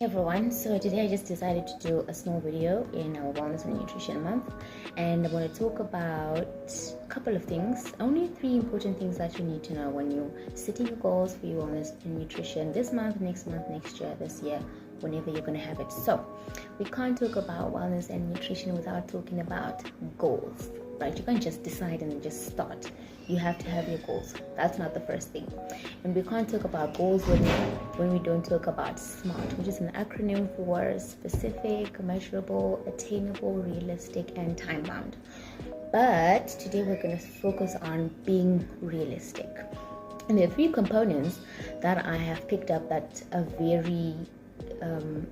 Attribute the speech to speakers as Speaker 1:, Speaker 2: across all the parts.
Speaker 1: Everyone, so today I just decided to do a small video in our wellness and nutrition month, and I want to talk about a couple of things, only 3 important things that you need to know when you're setting your goals for your wellness and nutrition this month, next year, this year, whenever you're going to have it. So we can't talk about wellness and nutrition without talking about goals, right? You can't just decide and just start. You have to have your goals. That's not the first thing. And we can't talk about goals when we don't talk about SMART, which is an acronym for specific, measurable, attainable, realistic, and time bound. But today we're going to focus on being realistic. And there are 3 components that I have picked up that are very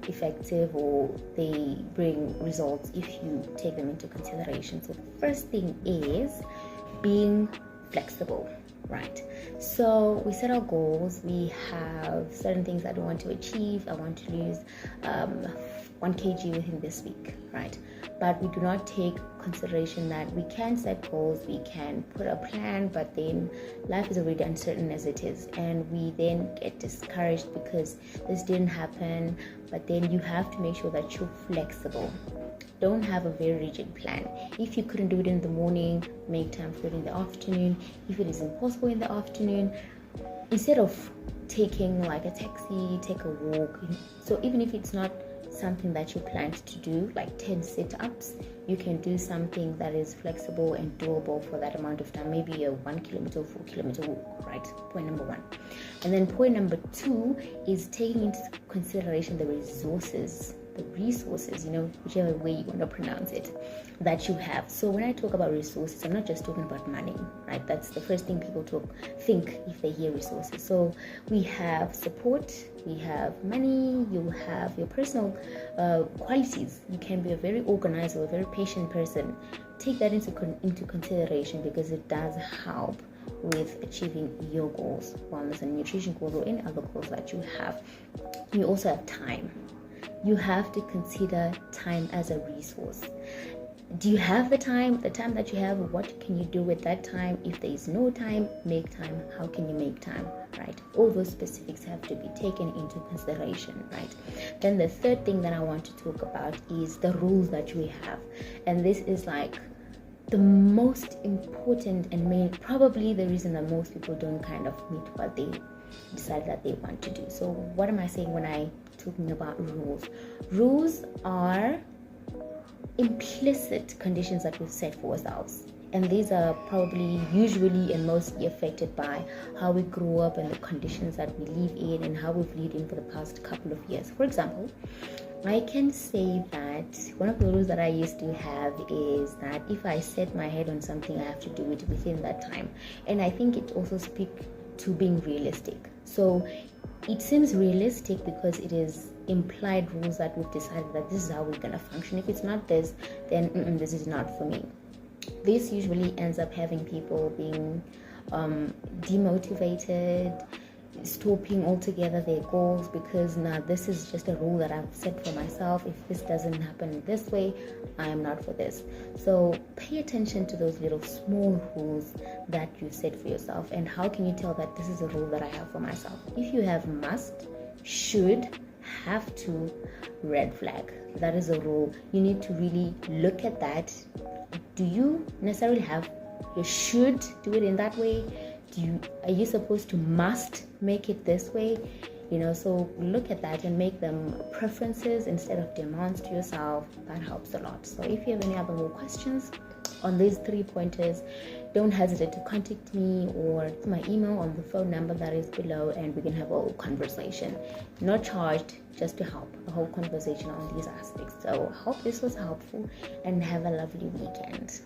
Speaker 1: effective, or they bring results if you take them into consideration. So the first thing is being flexible, right? So we set our goals. We have certain things that we want to achieve. I want to lose 1 kg within this week, right? But we do not take consideration that we can set goals, we can put a plan, but then life is already uncertain as it is, and we then get discouraged because this didn't happen. But then you have to make sure that you're flexible. Don't have a very rigid plan. If you couldn't do it in the morning, make time for it in the afternoon. If it is impossible in the afternoon, instead of taking like a taxi, take a walk. So even if it's not something that you planned to do, like 10 sit-ups, you can do something that is flexible and doable for that amount of time, maybe a 1 kilometer or 4 kilometer walk, right? Point number 1. And then point number 2 is taking into consideration the resources, whichever way you want to pronounce it, that you have. So when I talk about resources, I'm not just talking about money, right? That's the first thing people think if they hear resources. So we have support, we have money, you have your personal qualities. You can be a very organized or a very patient person. Take that into consideration, because it does help with achieving your goals, wellness and nutrition goals, or any other goals that you have. You also have time. You have to consider time as a resource. Do you have the time? The time that you have, what can you do with that time? If there is no time, make time. How can you make time, right? All those specifics have to be taken into consideration, right? Then the third thing that I want to talk about is the rules that we have. And this is like the most important and main, probably the reason that most people don't kind of meet what they decide that they want to do. So what am I saying when I talking about rules? Rules are implicit conditions that we've set for ourselves, and these are probably usually and mostly affected by how we grew up and the conditions that we live in and how we've lived in for the past couple of years. For example, I can say that one of the rules that I used to have is that if I set my head on something, I have to do it within that time. And I think it also speaks to being realistic. So it seems realistic because it is implied rules that we've decided that this is how we're going to function. If it's not this, then this is not for me. This usually ends up having people being demotivated, stopping altogether their goals, because now this is just a rule that I've set for myself. If this doesn't happen this way, I am not for this. So pay attention to those little small rules that you set for yourself. And how can you tell that this is a rule that I have for myself? If you have must, should, have to, red flag, that is a rule. You need to really look at that. Do you necessarily have you should do it in that way? Are you supposed to must make it this way? So look at that and make them preferences instead of demands to yourself. That helps a lot. So if you have any other more questions on these 3 pointers, don't hesitate to contact me or my email on the phone number that is below, and we can have a whole conversation. Not charged, just to help a whole conversation on these aspects. So I hope this was helpful, and have a lovely weekend.